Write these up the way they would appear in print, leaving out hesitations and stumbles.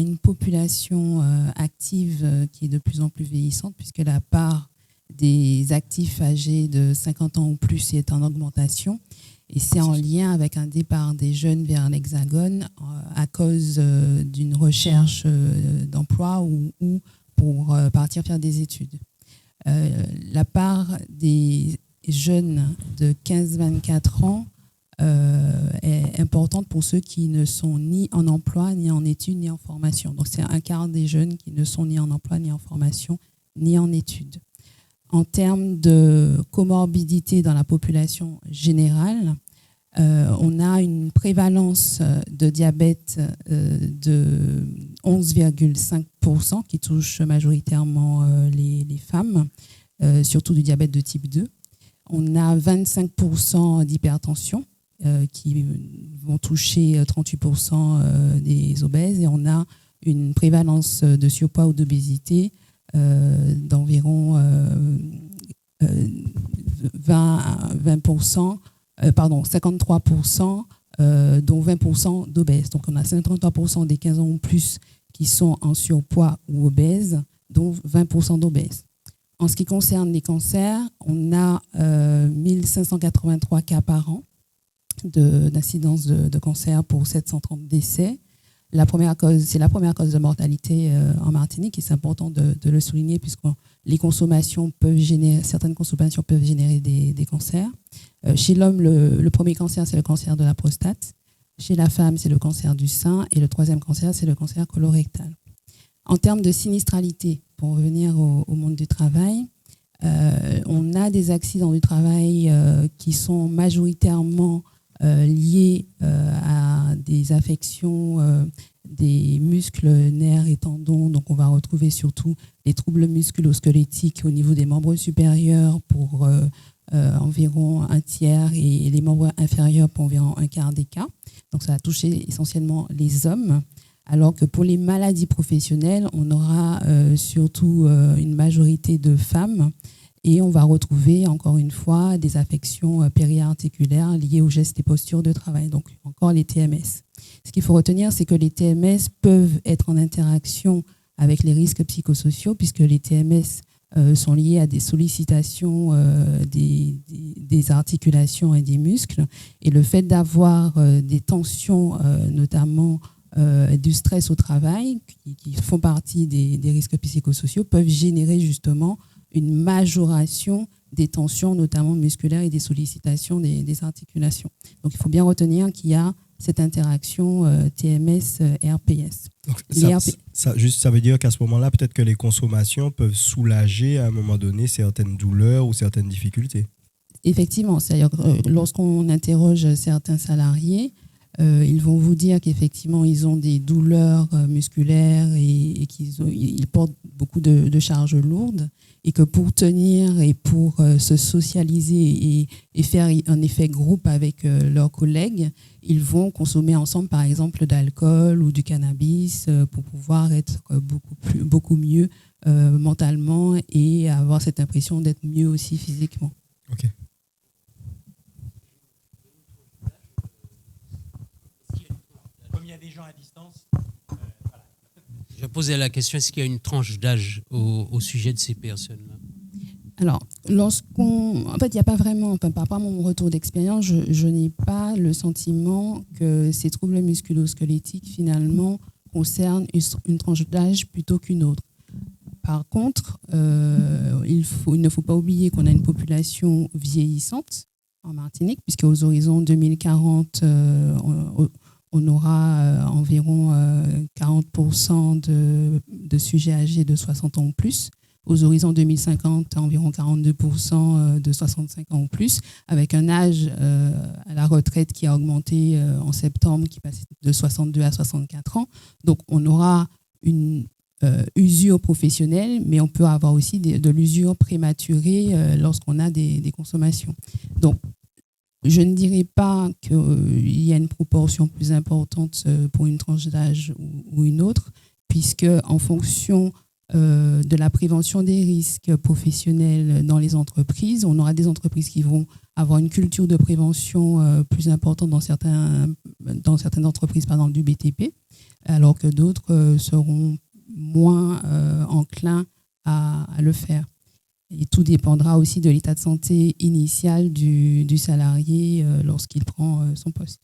une population active qui est de plus en plus vieillissante, puisque la part des actifs âgés de 50 ans ou plus est en augmentation. Et c'est en lien avec un départ des jeunes vers l'Hexagone à cause d'une recherche d'emploi ou pour partir faire des études. La part des jeunes de 15-24 ans est importante pour ceux qui ne sont ni en emploi, ni en études, ni en formation. Donc c'est un quart des jeunes qui ne sont ni en emploi, ni en formation, ni en études. En termes de comorbidité dans la population générale, on a une prévalence de diabète de 11,5% qui touche majoritairement les femmes, surtout du diabète de type 2. On a 25% d'hypertension qui vont toucher 38% des obèses, et on a une prévalence de surpoids ou d'obésité d'environ 53%, dont 20% d'obèses. Donc on a 53% des 15 ans ou plus qui sont en surpoids ou obèses, dont 20% d'obèses. En ce qui concerne les cancers, on a 1583 cas par an d'incidence de cancer pour 730 décès. C'est la première cause de mortalité en Martinique, et c'est important de le souligner puisque certaines consommations peuvent générer des cancers. Chez l'homme, le premier cancer, c'est le cancer de la prostate. Chez la femme, c'est le cancer du sein. Et le troisième cancer, c'est le cancer colorectal. En termes de sinistralité, pour revenir au monde du travail, on a des accidents du travail qui sont majoritairement liés à des affections des muscles, nerfs et tendons. Donc on va retrouver surtout les troubles musculo-squelettiques au niveau des membres supérieurs pour environ un tiers, et les membres inférieurs pour environ un quart des cas. Donc ça va toucher essentiellement les hommes. Alors que pour les maladies professionnelles, on aura surtout une majorité de femmes, et on va retrouver encore une fois des affections périarticulaires liées aux gestes et postures de travail, donc encore les TMS. Ce qu'il faut retenir, c'est que les TMS peuvent être en interaction avec les risques psychosociaux, puisque les TMS sont liés à des sollicitations des articulations et des muscles, et le fait d'avoir des tensions, notamment du stress au travail, qui font partie des risques psychosociaux, peuvent générer justement une majoration des tensions, notamment musculaires, et des sollicitations des articulations. Donc il faut bien retenir qu'il y a cette interaction TMS-RPS. Donc, ça veut dire qu'à ce moment-là, peut-être que les consommations peuvent soulager à un moment donné certaines douleurs ou certaines difficultés. Effectivement, c'est-à-dire que lorsqu'on interroge certains salariés, ils vont vous dire qu'effectivement, ils ont des douleurs musculaires et qu'ils portent beaucoup de charges lourdes, et que pour tenir et pour se socialiser et faire un effet groupe avec leurs collègues, ils vont consommer ensemble, par exemple, de l'alcool ou du cannabis pour pouvoir être beaucoup mieux mentalement et avoir cette impression d'être mieux aussi physiquement. Ok. Comme il y a des gens à distance, voilà. Je posais la question, est-ce qu'il y a une tranche d'âge au sujet de ces personnes-là ? Alors, en fait, il n'y a pas vraiment, par rapport à mon retour d'expérience, je n'ai pas le sentiment que ces troubles musculo-squelettiques, finalement, concernent une tranche d'âge plutôt qu'une autre. Par contre, il ne faut pas oublier qu'on a une population vieillissante en Martinique, puisqu'aux horizons 2040, on aura environ 40% de sujets âgés de 60 ans ou plus. Aux horizons 2050, environ 42% de 65 ans ou plus, avec un âge à la retraite qui a augmenté en septembre, qui passe de 62 à 64 ans. Donc, on aura une usure professionnelle, mais on peut avoir aussi de l'usure prématurée lorsqu'on a des consommations. Donc, je ne dirais pas qu'il y a une proportion plus importante pour une tranche d'âge ou une autre, puisque en fonction de la prévention des risques professionnels dans les entreprises, on aura des entreprises qui vont avoir une culture de prévention plus importante dans certaines entreprises, par exemple du BTP, alors que d'autres seront moins enclins à le faire. Et tout dépendra aussi de l'état de santé initial du salarié lorsqu'il prend son poste.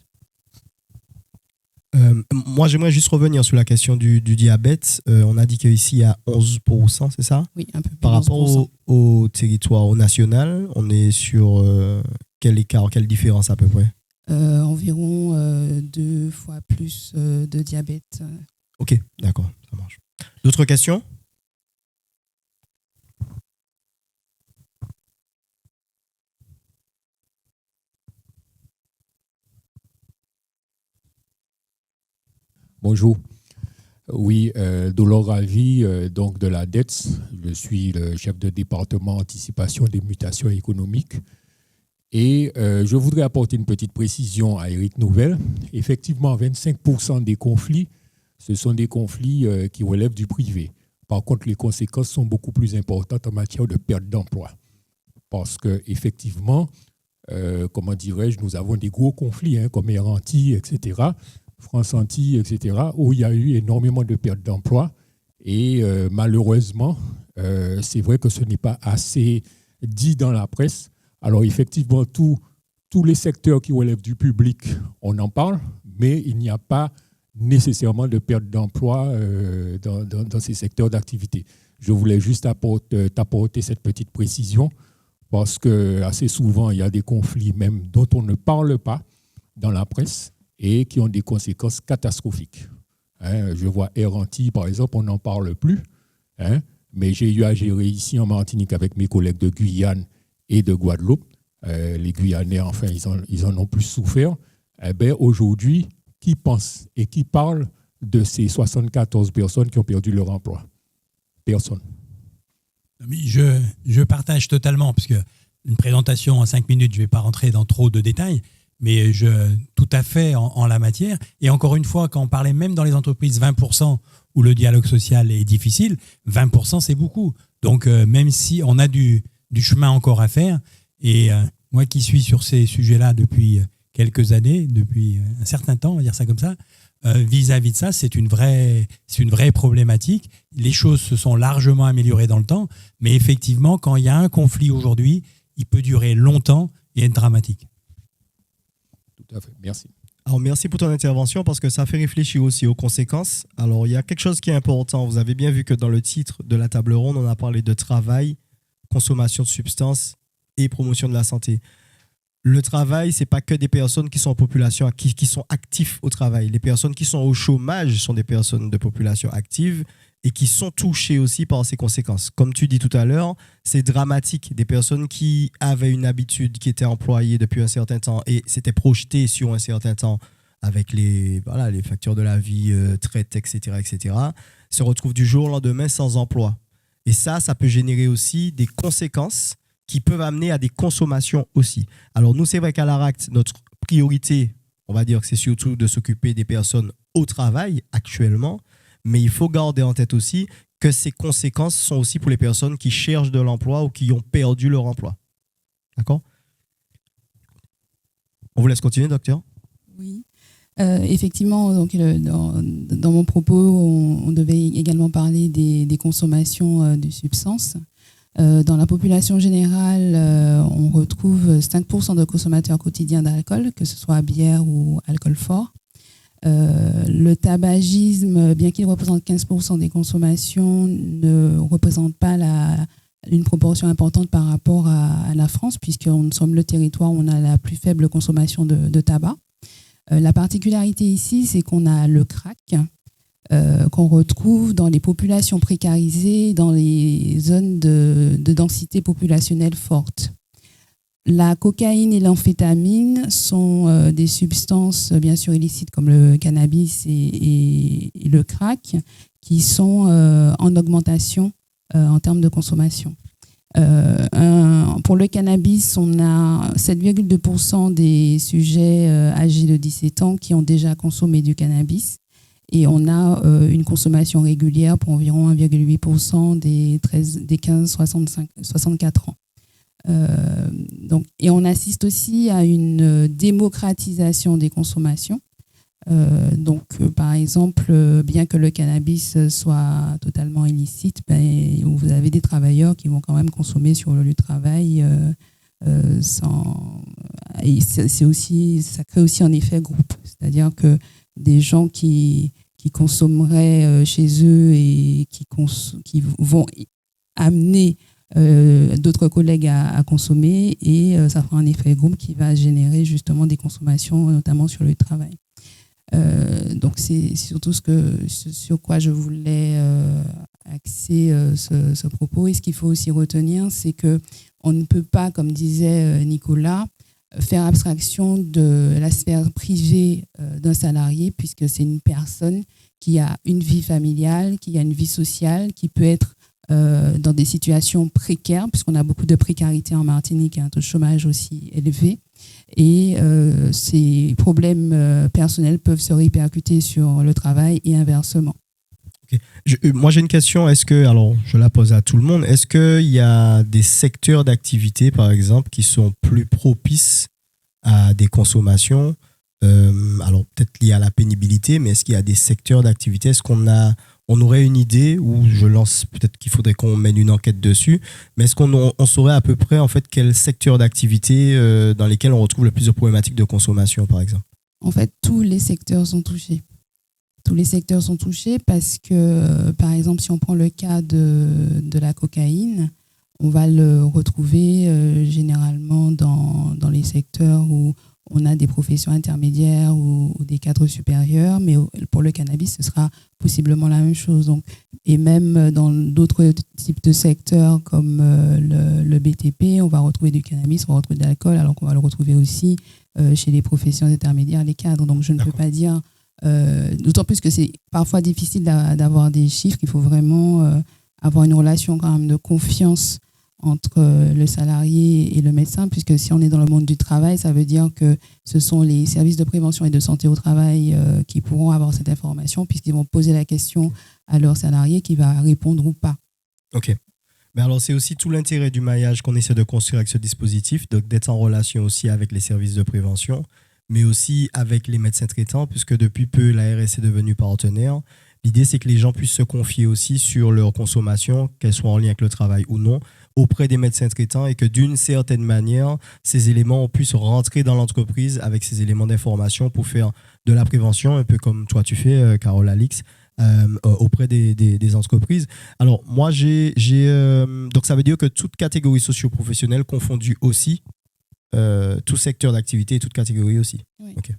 Moi, j'aimerais juste revenir sur la question du diabète. On a dit qu'ici, il y a 11%, c'est ça? Oui, un peu plus. Par rapport au territoire national, on est sur quel écart, quelle différence à peu près? Environ 2 fois plus de diabète. Ok, d'accord, ça marche. D'autres questions? Bonjour. Oui, Dolor Ravi, donc de la DETS. Je suis le chef de département anticipation des mutations économiques. Et je voudrais apporter une petite précision à Éric Nouvel. Effectivement, 25% des conflits, ce sont des conflits qui relèvent du privé. Par contre, les conséquences sont beaucoup plus importantes en matière de perte d'emploi. Parce qu'effectivement, comment dirais-je, nous avons des gros conflits, comme Air Antilles, etc., France Antilles, etc., où il y a eu énormément de pertes d'emploi. Et malheureusement, c'est vrai que ce n'est pas assez dit dans la presse. Alors effectivement, tous les secteurs qui relèvent du public, on en parle, mais il n'y a pas nécessairement de perte d'emploi dans ces secteurs d'activité. Je voulais juste t'apporter cette petite précision parce que assez souvent, il y a des conflits même dont on ne parle pas dans la presse et qui ont des conséquences catastrophiques. Je vois Air Antilles, par exemple, on n'en parle plus, mais j'ai eu à gérer ici en Martinique avec mes collègues de Guyane et de Guadeloupe. Les Guyanais, enfin, ils en ont plus souffert. Aujourd'hui, qui pense et qui parle de ces 74 personnes qui ont perdu leur emploi? Personne. Je partage totalement, parce que une présentation en 5 minutes, je ne vais pas rentrer dans trop de détails, mais tout à fait en la matière. Et encore une fois, quand on parlait même dans les entreprises 20% où le dialogue social est difficile, 20% c'est beaucoup. Donc même si on a du chemin encore à faire, et moi qui suis sur ces sujets-là depuis quelques années, depuis un certain temps, on va dire ça comme ça, vis-à-vis de ça, c'est une vraie problématique. Les choses se sont largement améliorées dans le temps, mais effectivement, quand il y a un conflit aujourd'hui, il peut durer longtemps et être dramatique. Tout à fait, merci. Alors, merci pour ton intervention parce que ça fait réfléchir aussi aux conséquences. Alors, il y a quelque chose qui est important. Vous avez bien vu que dans le titre de la table ronde, on a parlé de travail, consommation de substances et promotion de la santé. Le travail, ce n'est pas que des personnes qui sont en population, qui sont actifs au travail. Les personnes qui sont au chômage sont des personnes de population active et qui sont touchées aussi par ces conséquences. Comme tu dis tout à l'heure, c'est dramatique. Des personnes qui avaient une habitude, qui étaient employées depuis un certain temps et s'étaient projetées sur un certain temps avec les factures de la vie, traites, etc., se retrouvent du jour au lendemain sans emploi. Et ça peut générer aussi des conséquences qui peuvent amener à des consommations aussi. Alors nous, c'est vrai qu'à l'ARACT, notre priorité, on va dire que c'est surtout de s'occuper des personnes au travail actuellement, mais il faut garder en tête aussi que ces conséquences sont aussi pour les personnes qui cherchent de l'emploi ou qui ont perdu leur emploi. D'accord? On vous laisse continuer, docteur? Oui. Effectivement, donc, dans mon propos, on devait également parler des consommations de substances. Dans la population générale, on retrouve 5% de consommateurs quotidiens d'alcool, que ce soit bière ou alcool fort. Le tabagisme, bien qu'il représente 15% des consommations, ne représente pas une proportion importante par rapport à la France, puisqu'on sommes le territoire où on a la plus faible consommation de tabac. La particularité ici, c'est qu'on a le crack, qu'on retrouve dans les populations précarisées, dans les zones de densité populationnelle forte. La cocaïne et l'amphétamine sont des substances bien sûr illicites comme le cannabis et le crack qui sont en augmentation en termes de consommation. Pour le cannabis, on a 7,2% des sujets âgés de 17 ans qui ont déjà consommé du cannabis. Et on a une consommation régulière pour environ 1,8% des 15-64 ans. Et on assiste aussi à une démocratisation des consommations. Par exemple, bien que le cannabis soit totalement illicite, vous avez des travailleurs qui vont quand même consommer sur le lieu de travail et ça crée aussi un effet groupe. C'est-à-dire que des gens qui consommeraient chez eux et qui vont amener d'autres collègues à consommer et ça fera un effet groupe qui va générer justement des consommations, notamment sur le lieu de travail. Donc c'est surtout sur quoi je voulais axer ce propos. Et ce qu'il faut aussi retenir, c'est qu'on ne peut pas, comme disait Nicolas, faire abstraction de la sphère privée d'un salarié, puisque c'est une personne qui a une vie familiale, qui a une vie sociale, qui peut être dans des situations précaires, puisqu'on a beaucoup de précarité en Martinique et un taux de chômage aussi élevé. Et ces problèmes personnels peuvent se répercuter sur le travail et inversement. Okay. Moi, j'ai une question. Alors, je la pose à tout le monde. Est-ce qu'il y a des secteurs d'activité, par exemple, qui sont plus propices à des consommations alors, peut-être liées à la pénibilité, mais est-ce qu'il y a des secteurs d'activité? Est-ce qu'on aurait une idée, ou je lance peut-être qu'il faudrait qu'on mène une enquête dessus, mais est-ce qu'on saurait à peu près en fait quel secteur d'activité dans lesquels on retrouve le plus de problématiques de consommation, par exemple? En fait, tous les secteurs sont touchés. Tous les secteurs sont touchés parce que, par exemple, si on prend le cas de la cocaïne, on va le retrouver généralement dans les secteurs où on a des professions intermédiaires ou des cadres supérieurs, mais pour le cannabis, ce sera possiblement la même chose. Donc, et même dans d'autres types de secteurs comme le BTP, on va retrouver du cannabis, on va retrouver de l'alcool, alors qu'on va le retrouver aussi chez les professions intermédiaires, les cadres. Donc, je ne peux pas dire, d'autant plus que c'est parfois difficile d'avoir des chiffres, il faut vraiment avoir une relation quand même de confiance entre le salarié et le médecin, puisque si on est dans le monde du travail, ça veut dire que ce sont les services de prévention et de santé au travail qui pourront avoir cette information, puisqu'ils vont poser la question à leur salarié qui va répondre ou pas. Ok. Mais alors, c'est aussi tout l'intérêt du maillage qu'on essaie de construire avec ce dispositif, donc d'être en relation aussi avec les services de prévention, mais aussi avec les médecins traitants, puisque depuis peu, l'ARS est devenue partenaire. L'idée, c'est que les gens puissent se confier aussi sur leur consommation, qu'elle soit en lien avec le travail ou non, auprès des médecins traitants, et que d'une certaine manière, ces éléments puissent rentrer dans l'entreprise avec ces éléments d'information pour faire de la prévention, un peu comme toi tu fais, Carole Alix, auprès des entreprises. Alors, moi, donc ça veut dire que toute catégorie socio-professionnelle confondue aussi, tout secteur d'activité et toute catégorie aussi. Oui. Ok.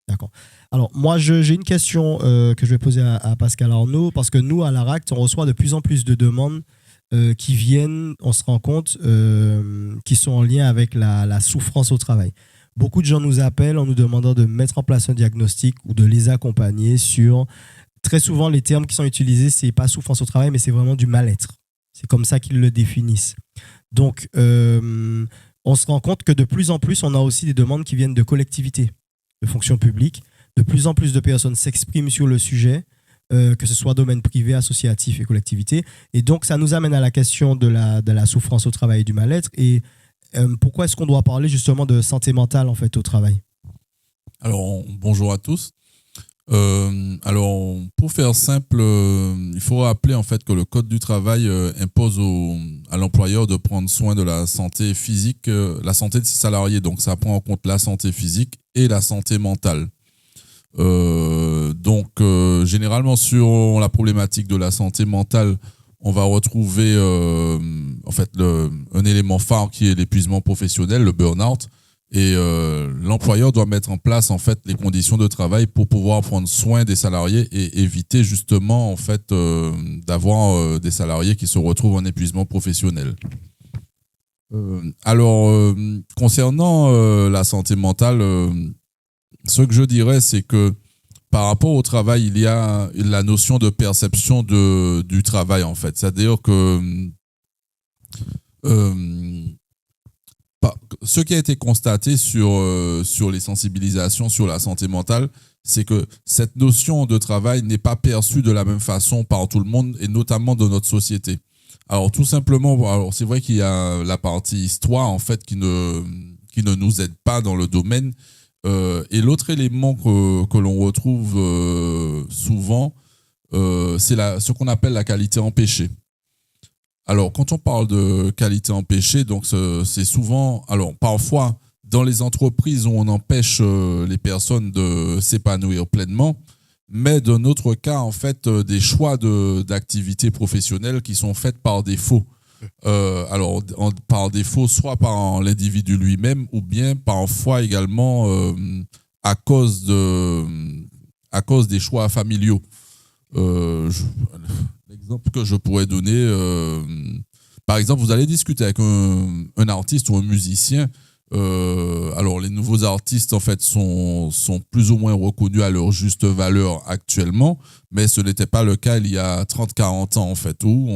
D'accord. Alors, moi, j'ai une question que je vais poser à Pascal Arnaud, parce que nous, à l'ARACT, on reçoit de plus en plus de demandes qui viennent, on se rend compte, qui sont en lien avec la souffrance au travail. Beaucoup de gens nous appellent en nous demandant de mettre en place un diagnostic ou de les accompagner sur... Très souvent, les termes qui sont utilisés, c'est pas souffrance au travail, mais c'est vraiment du mal-être. C'est comme ça qu'ils le définissent. Donc, on se rend compte que de plus en plus, on a aussi des demandes qui viennent de collectivités, de fonctions publiques. De plus en plus de personnes s'expriment sur le sujet, que ce soit domaine privé, associatif et collectivité. Et donc, ça nous amène à la question de la souffrance au travail et du mal-être. Et pourquoi est-ce qu'on doit parler justement de santé mentale en fait, au travail? Alors, bonjour à tous. Alors, pour faire simple, il faut rappeler en fait que le Code du travail impose à l'employeur de prendre soin de la santé physique, la santé de ses salariés. Donc, ça prend en compte la santé physique et la santé mentale. Généralement, sur la problématique de la santé mentale, on va retrouver en fait un élément phare qui est l'épuisement professionnel, le burn-out. Et l'employeur doit mettre en place en fait les conditions de travail pour pouvoir prendre soin des salariés et éviter justement en fait d'avoir des salariés qui se retrouvent en épuisement professionnel. Concernant la santé mentale, ce que je dirais, c'est que par rapport au travail, il y a la notion de perception du travail en fait. C'est-à-dire que ce qui a été constaté sur les sensibilisations sur la santé mentale, c'est que cette notion de travail n'est pas perçue de la même façon par tout le monde et notamment dans notre société. Alors tout simplement, c'est vrai qu'il y a la partie histoire en fait qui ne nous aide pas dans le domaine. Et l'autre élément que l'on retrouve souvent, c'est ce qu'on appelle la qualité empêchée. Alors, quand on parle de qualité empêchée, donc c'est souvent, alors parfois dans les entreprises où on empêche les personnes de s'épanouir pleinement, mais d'un autre cas, en fait, des choix d'activités professionnelles qui sont faites par défaut. Alors, par défaut, soit par l'individu lui-même, ou bien parfois également à cause des choix familiaux. L'exemple que je pourrais donner, par exemple, vous allez discuter avec un artiste ou un musicien. Alors, les nouveaux artistes, en fait, sont plus ou moins reconnus à leur juste valeur actuellement, mais ce n'était pas le cas il y a 30-40 ans, en fait, où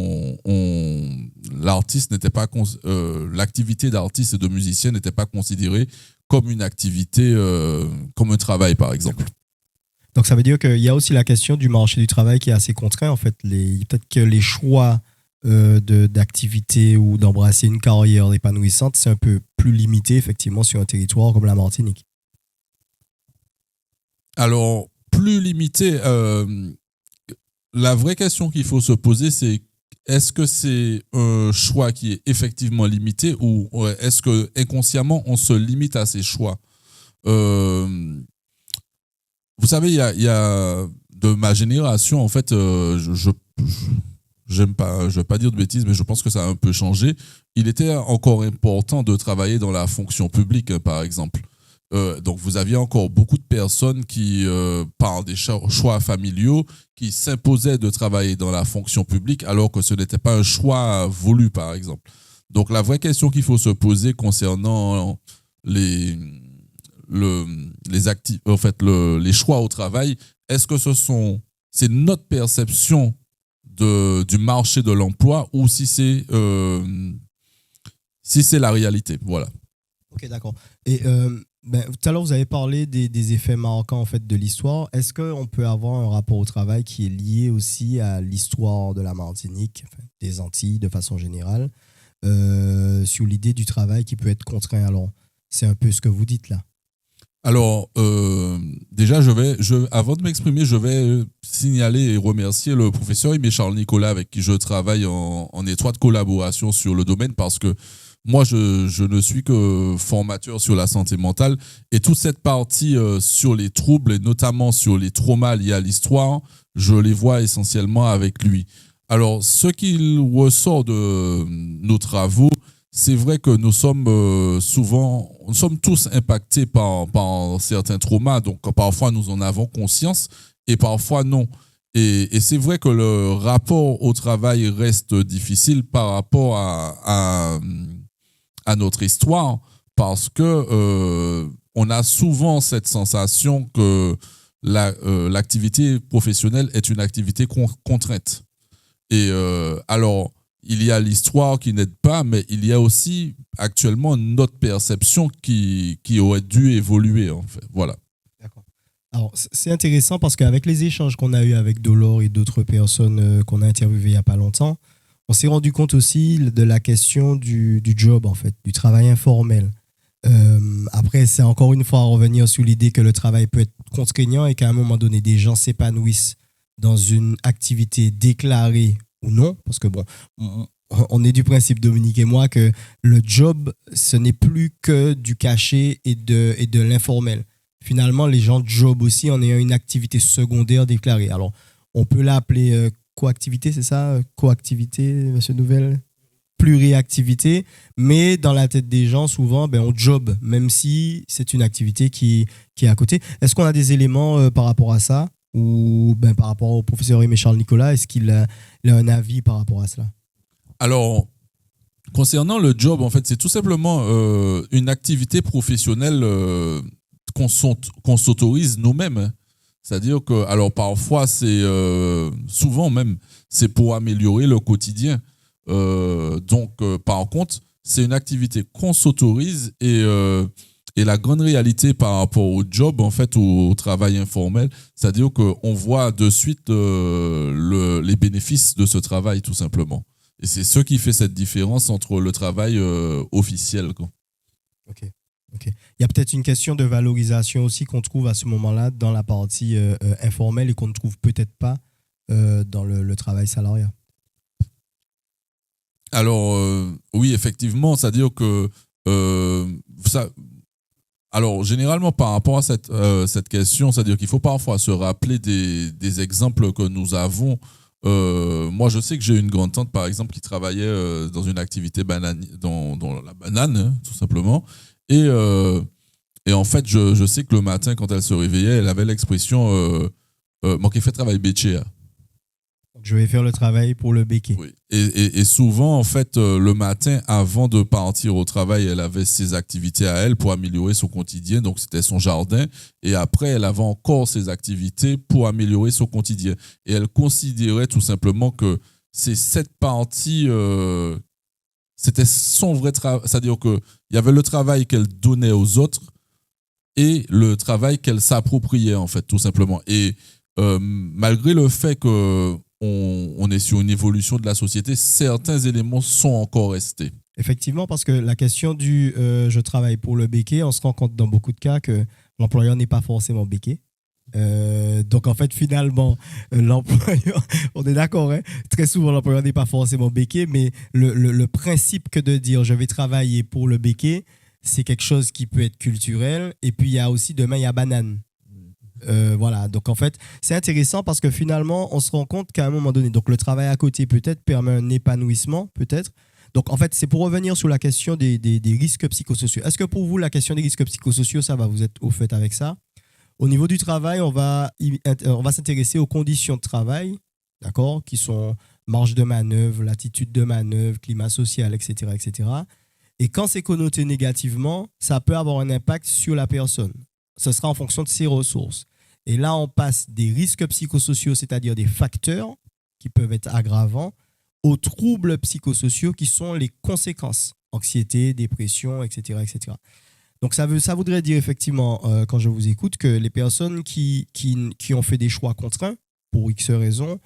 l'artiste n'était pas, l'activité d'artiste et de musicien n'était pas considérée comme une activité, comme un travail, par exemple. Donc, ça veut dire qu'il y a aussi la question du marché du travail qui est assez contraint. En fait, peut-être que les choix d'activité ou d'embrasser une carrière épanouissante, c'est un peu plus limité, effectivement, sur un territoire comme la Martinique. Alors, plus limité, la vraie question qu'il faut se poser, c'est est-ce que c'est un choix qui est effectivement limité ou est-ce que inconsciemment on se limite à ces choix? Vous savez, il y a de ma génération, en fait, je vais pas dire de bêtises, mais je pense que ça a un peu changé. Il était encore important de travailler dans la fonction publique, par exemple. Donc, vous aviez encore beaucoup de personnes qui, par des choix familiaux, qui s'imposaient de travailler dans la fonction publique, alors que ce n'était pas un choix voulu, par exemple. Donc, la vraie question qu'il faut se poser concernant les choix au travail, est-ce que c'est notre perception du marché de l'emploi ou si c'est la réalité, voilà. Ok, d'accord. Et tout à l'heure, vous avez parlé des effets marquants en fait, de l'histoire. Est-ce qu'on peut avoir un rapport au travail qui est lié aussi à l'histoire de la Martinique, enfin, des Antilles de façon générale, sur l'idée du travail qui peut être contraint? Alors, c'est un peu ce que vous dites là. Alors, déjà, avant de m'exprimer, je vais signaler et remercier le professeur Aimé Charles Nicolas avec qui je travaille en étroite collaboration sur le domaine parce que moi, je ne suis que formateur sur la santé mentale et toute cette partie sur les troubles et notamment sur les traumas liés à l'histoire, je les vois essentiellement avec lui. Alors, ce qu'il ressort de nos travaux, c'est vrai que nous sommes tous impactés par certains traumas, donc parfois nous en avons conscience et parfois non. Et c'est vrai que le rapport au travail reste difficile par rapport à notre histoire parce que on a souvent cette sensation que l'activité professionnelle est une activité contrainte. Et alors, il y a l'histoire qui n'aide pas, mais il y a aussi actuellement notre perception qui aurait dû évoluer, en fait. Voilà. D'accord. Alors, c'est intéressant parce qu'avec les échanges qu'on a eus avec Dolore et d'autres personnes qu'on a interviewées il n'y a pas longtemps, on s'est rendu compte aussi de la question du job, en fait, du travail informel. Après, c'est encore une fois à revenir sur l'idée que le travail peut être contraignant et qu'à un moment donné, des gens s'épanouissent dans une activité déclarée ou non, parce que bon, on est du principe, Dominique et moi, que le job, ce n'est plus que du caché et de l'informel. Finalement, les gens job aussi en ayant une activité secondaire déclarée. Alors, on peut l'appeler coactivité, c'est ça? Coactivité, monsieur Nouvel? Pluriactivité, mais dans la tête des gens, souvent, on job, même si c'est une activité qui est à côté. Est-ce qu'on a des éléments par rapport à ça? Ou par rapport au professeur Aimé Charles Nicolas, est-ce qu'il a un avis par rapport à cela? Alors, concernant le job, en fait, c'est tout simplement une activité professionnelle qu'on s'autorise nous-mêmes. C'est-à-dire que, alors parfois, c'est souvent même, c'est pour améliorer le quotidien. Donc, par contre, c'est une activité qu'on s'autorise et la grande réalité par rapport au job, en fait, au travail informel, c'est-à-dire qu'on voit de suite les bénéfices de ce travail, tout simplement. Et c'est ce qui fait cette différence entre le travail officiel, quoi. Ok. Il y a peut-être une question de valorisation aussi qu'on trouve à ce moment-là dans la partie informelle et qu'on ne trouve peut-être pas dans le travail salarié. Alors, oui, effectivement, c'est-à-dire que alors, généralement, par rapport à cette question, c'est-à-dire qu'il faut parfois se rappeler des exemples que nous avons. Moi, je sais que j'ai une grande-tante, par exemple, qui travaillait dans une activité dans la banane, hein, tout simplement. Et en fait, je sais que le matin, quand elle se réveillait, elle avait l'expression moi qui fait travail béchéa. Je vais faire le travail pour le béquet. Oui. Et souvent, en fait, le matin, avant de partir au travail, elle avait ses activités à elle pour améliorer son quotidien. Donc, c'était son jardin. Et après, elle avait encore ses activités pour améliorer son quotidien. Et elle considérait tout simplement que c'est cette partie, c'était son vrai travail. C'est-à-dire qu'il y avait le travail qu'elle donnait aux autres et le travail qu'elle s'appropriait, en fait, tout simplement. Et malgré le fait que on est sur une évolution de la société, certains éléments sont encore restés. Effectivement, parce que la question du je travaille pour le béquet, on se rend compte dans beaucoup de cas que l'employeur n'est pas forcément béquet. Donc en fait, finalement, l'employeur, on est d'accord, hein, très souvent l'employeur n'est pas forcément béquet, mais le principe que de dire je vais travailler pour le béquet, c'est quelque chose qui peut être culturel. Et puis il y a aussi demain, il y a banane. Voilà, donc en fait, c'est intéressant parce que finalement, on se rend compte qu'à un moment donné, donc le travail à côté peut-être permet un épanouissement, peut-être. Donc en fait, c'est pour revenir sur la question des risques psychosociaux. Est-ce que pour vous, la question des risques psychosociaux, ça va, vous êtes au fait avec ça? Au niveau du travail, on va s'intéresser aux conditions de travail, d'accord, qui sont marge de manœuvre, latitude de manœuvre, climat social, etc., etc. Et quand c'est connoté négativement, ça peut avoir un impact sur la personne. Ce sera en fonction de ses ressources. Et là, on passe des risques psychosociaux, c'est-à-dire des facteurs qui peuvent être aggravants, aux troubles psychosociaux qui sont les conséquences. Anxiété, dépression, etc. etc. Donc, ça voudrait dire effectivement, quand je vous écoute, que les personnes qui ont fait des choix contraints, pour X raisons,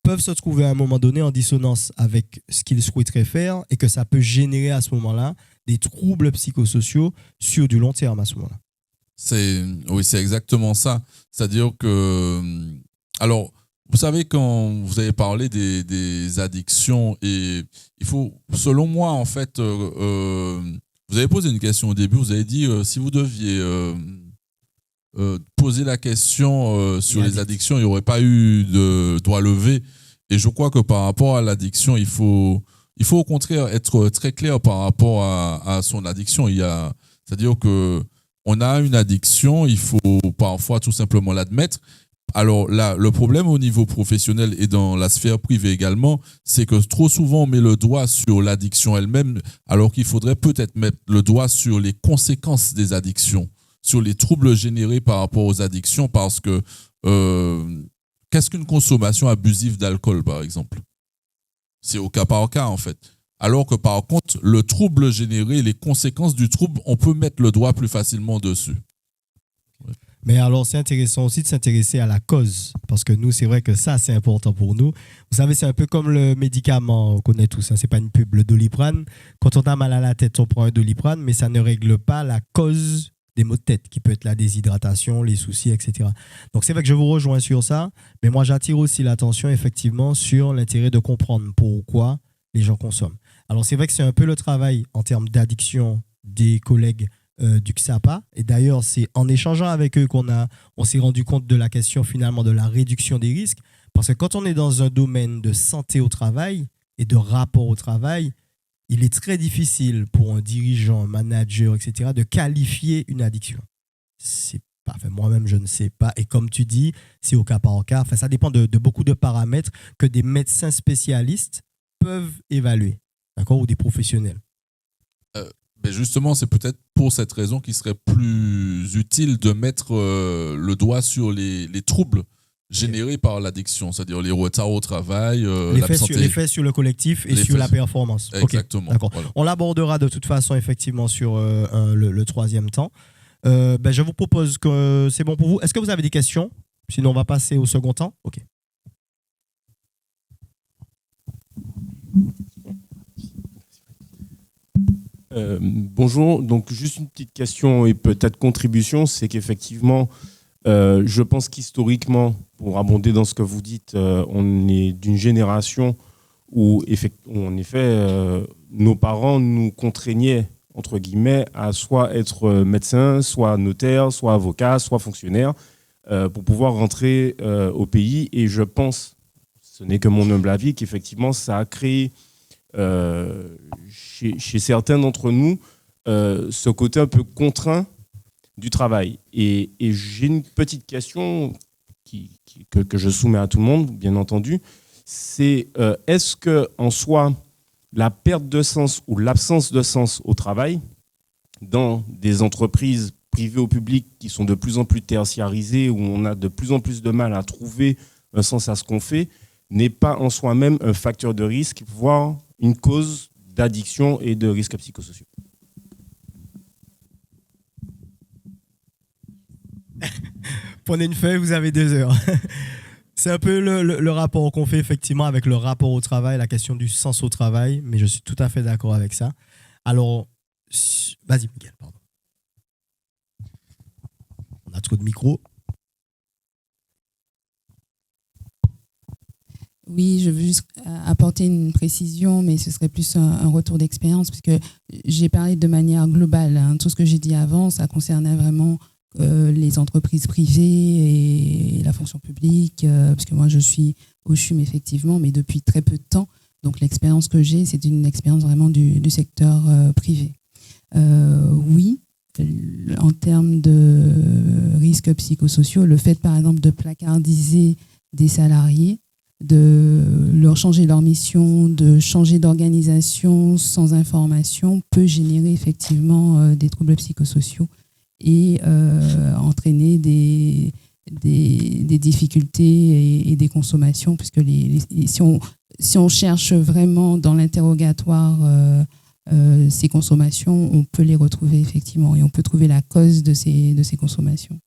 peuvent se trouver à un moment donné en dissonance avec ce qu'ils souhaiteraient faire et que ça peut générer à ce moment-là des troubles psychosociaux sur du long terme à ce moment-là. Oui, c'est exactement ça. C'est-à-dire que, alors, vous savez, quand vous avez parlé des addictions, et il faut, selon moi, en fait, vous avez posé une question au début, vous avez dit si vous deviez poser la question sur les addictions, il n'y aurait pas eu de doigt levé. Et je crois que par rapport à l'addiction, il faut au contraire être très clair par rapport à son addiction. C'est-à-dire que on a une addiction, il faut parfois tout simplement l'admettre. Alors là, le problème au niveau professionnel et dans la sphère privée également, c'est que trop souvent on met le doigt sur l'addiction elle-même, alors qu'il faudrait peut-être mettre le doigt sur les conséquences des addictions, sur les troubles générés par rapport aux addictions, parce que qu'est-ce qu'une consommation abusive d'alcool, par exemple? C'est au cas par cas, en fait. Alors que par contre, le trouble généré, les conséquences du trouble, on peut mettre le doigt plus facilement dessus. Ouais. Mais alors, c'est intéressant aussi de s'intéresser à la cause, parce que nous, c'est vrai que ça, c'est important pour nous. Vous savez, c'est un peu comme le médicament, on connaît tout ça, c'est pas une pub, le Doliprane. Quand on a mal à la tête, on prend un Doliprane, mais ça ne règle pas la cause des maux de tête, qui peut être la déshydratation, les soucis, etc. Donc, c'est vrai que je vous rejoins sur ça, mais moi, j'attire aussi l'attention, effectivement, sur l'intérêt de comprendre pourquoi les gens consomment. Alors, c'est vrai que c'est un peu le travail en termes d'addiction des collègues du XAPA. Et d'ailleurs, c'est en échangeant avec eux qu'on s'est rendu compte de la question finalement de la réduction des risques. Parce que quand on est dans un domaine de santé au travail et de rapport au travail, il est très difficile pour un dirigeant, un manager, etc., de qualifier une addiction. C'est pas, enfin, moi-même, je ne sais pas. Et comme tu dis, c'est au cas par cas. Enfin, ça dépend de beaucoup de paramètres que des médecins spécialistes peuvent évaluer. D'accord, ou des professionnels. Ben justement, c'est peut-être pour cette raison qu'il serait plus utile de mettre le doigt sur les troubles générés par l'addiction, c'est-à-dire les retards au travail, l'effet sur le collectif et sur la performance. Exactement. Okay, d'accord. Voilà. On l'abordera de toute façon effectivement sur le troisième temps. Je vous propose que c'est bon pour vous. Est-ce que vous avez des questions? Sinon, on va passer au second temps. Ok. Bonjour, donc juste une petite question et peut-être contribution, c'est qu'effectivement, je pense qu'historiquement, pour abonder dans ce que vous dites, on est d'une génération où en effet, nos parents nous contraignaient, entre guillemets, à soit être médecin, soit notaire, soit avocat, soit fonctionnaire, pour pouvoir rentrer au pays. Et je pense, ce n'est que mon humble avis, qu'effectivement, ça a créé chez certains d'entre nous ce côté un peu contraint du travail. Et j'ai une petite question que je soumets à tout le monde, bien entendu. C'est est-ce que en soi, la perte de sens ou l'absence de sens au travail dans des entreprises privées ou publiques qui sont de plus en plus tertiarisées, où on a de plus en plus de mal à trouver un sens à ce qu'on fait, n'est pas en soi-même un facteur de risque, voire une cause d'addiction et de risques psychosociaux? Prenez une feuille, vous avez 2 heures. C'est un peu le rapport qu'on fait effectivement avec le rapport au travail, la question du sens au travail, mais je suis tout à fait d'accord avec ça. Alors, vas-y Miguel, pardon. On a trop de micros. Oui, je veux juste apporter une précision, mais ce serait plus un retour d'expérience, puisque j'ai parlé de manière globale, hein. Tout ce que j'ai dit avant, ça concernait vraiment les entreprises privées et la fonction publique, parce que moi je suis au CHUM effectivement, mais depuis très peu de temps. Donc l'expérience que j'ai, c'est une expérience vraiment du secteur privé. Oui, en termes de risques psychosociaux, le fait par exemple de placardiser des salariés, de leur changer leur mission, de changer d'organisation sans information peut générer effectivement des troubles psychosociaux et entraîner des difficultés et des consommations, puisque si on cherche vraiment dans l'interrogatoire ces consommations, on peut les retrouver effectivement et on peut trouver la cause de ces consommations.